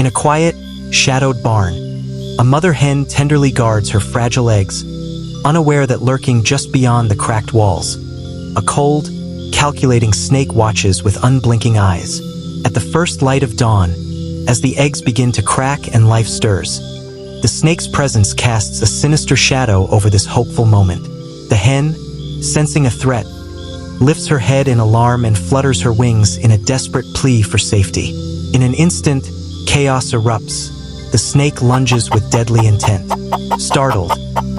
a quiet, shadowed barn, a mother hen tenderly guards her fragile eggs, unaware that lurking just beyond the cracked walls, a cold, calculating snake watches with unblinking eyes. At the first light of dawn, as the eggs begin to crack and life stirs, the snake's presence casts a sinister shadow over this hopeful moment. The hen, sensing a threat, lifts her head in alarm and flutters her wings in a desperate plea for safety. In an instant, chaos erupts. The snake lunges with deadly intent. Startled,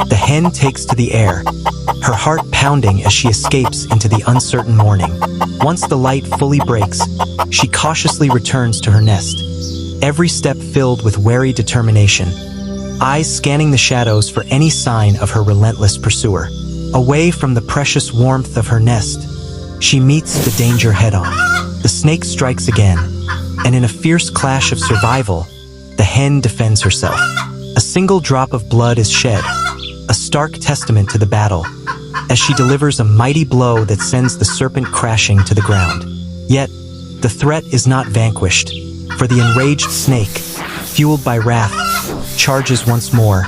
the hen takes to the air, her heart pounding as she escapes into the uncertain morning. Once the light fully breaks, she cautiously returns to her nest, every step filled with wary determination, eyes scanning the shadows for any sign of her relentless pursuer. Away from the precious warmth of her nest, she meets the danger head-on. The snake strikes again, and in a fierce clash of survival, the hen defends herself. A single drop of blood is shed, a stark testament to the battle, as she delivers a mighty blow that sends the serpent crashing to the ground. Yet, the threat is not vanquished, for the enraged snake, fueled by wrath, charges once more,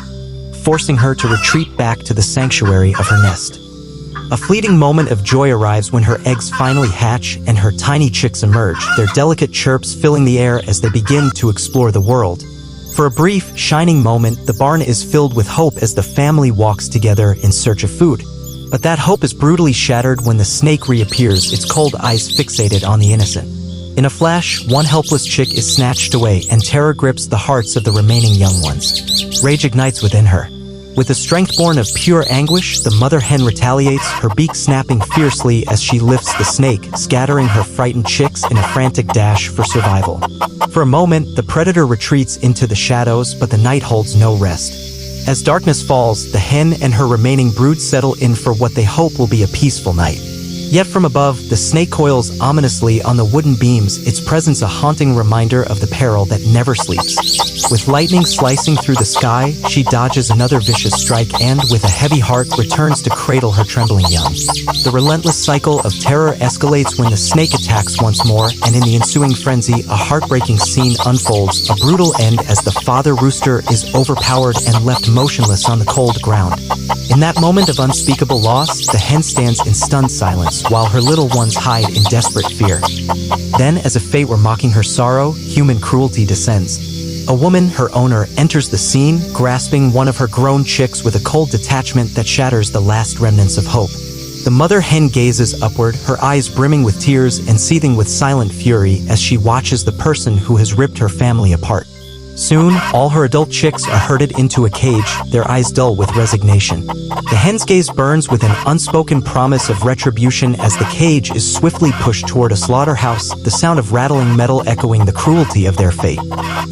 forcing her to retreat back to the sanctuary of her nest. A fleeting moment of joy arrives when her eggs finally hatch and her tiny chicks emerge, their delicate chirps filling the air as they begin to explore the world. For a brief, shining moment, the barn is filled with hope as the family walks together in search of food. But that hope is brutally shattered when the snake reappears, its cold eyes fixated on the innocent. In a flash, one helpless chick is snatched away, and terror grips the hearts of the remaining young ones. Rage ignites within her. With a strength born of pure anguish, the mother hen retaliates, her beak snapping fiercely as she lifts the snake, scattering her frightened chicks in a frantic dash for survival. For a moment, the predator retreats into the shadows, but the night holds no rest. As darkness falls, the hen and her remaining brood settle in for what they hope will be a peaceful night. Yet from above, the snake coils ominously on the wooden beams, its presence a haunting reminder of the peril that never sleeps. With lightning slicing through the sky, she dodges another vicious strike and, with a heavy heart, returns to cradle her trembling young. The relentless cycle of terror escalates when the snake attacks once more, and in the ensuing frenzy, a heartbreaking scene unfolds, a brutal end as the father rooster is overpowered and left motionless on the cold ground. In that moment of unspeakable loss, the hen stands in stunned silence, while her little ones hide in desperate fear. Then, as if fate were mocking her sorrow, human cruelty descends. A woman, her owner, enters the scene, grasping one of her grown chicks with a cold detachment that shatters the last remnants of hope. The mother hen gazes upward, her eyes brimming with tears and seething with silent fury as she watches the person who has ripped her family apart. Soon, all her adult chicks are herded into a cage, their eyes dull with resignation. The hen's gaze burns with an unspoken promise of retribution as the cage is swiftly pushed toward a slaughterhouse, the sound of rattling metal echoing the cruelty of their fate.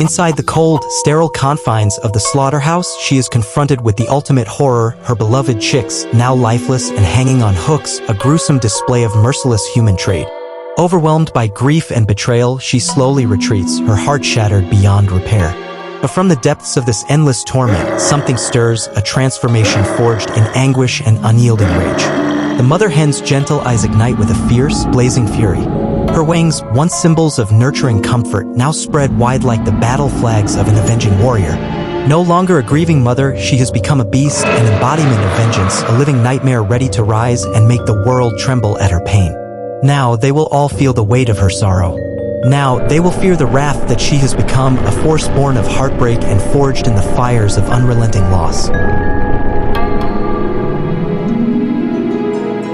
Inside the cold, sterile confines of the slaughterhouse, she is confronted with the ultimate horror, her beloved chicks, now lifeless and hanging on hooks, a gruesome display of merciless human trade. Overwhelmed by grief and betrayal, she slowly retreats, her heart shattered beyond repair. But from the depths of this endless torment, something stirs, a transformation forged in anguish and unyielding rage. The mother hen's gentle eyes ignite with a fierce, blazing fury. Her wings, once symbols of nurturing comfort, now spread wide like the battle flags of an avenging warrior. No longer a grieving mother, she has become a beast, an embodiment of vengeance, a living nightmare ready to rise and make the world tremble at her pain. Now they will all feel the weight of her sorrow. Now they will fear the wrath that she has become, a force born of heartbreak and forged in the fires of unrelenting loss.